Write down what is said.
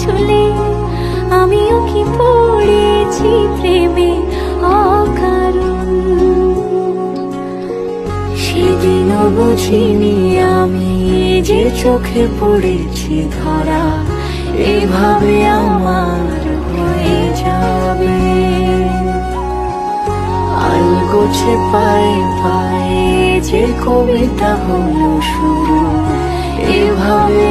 চলে আমিও কি পড়েছি প্রেমে অকারণ। সেদিনও বুঝিনি আমি যে চোখে পড়েছি ধরা এভাবে আমার হয়ে যাবে। আলগোছে পায়ে পায়ে যে কবিতা হলো শুরু এভাবে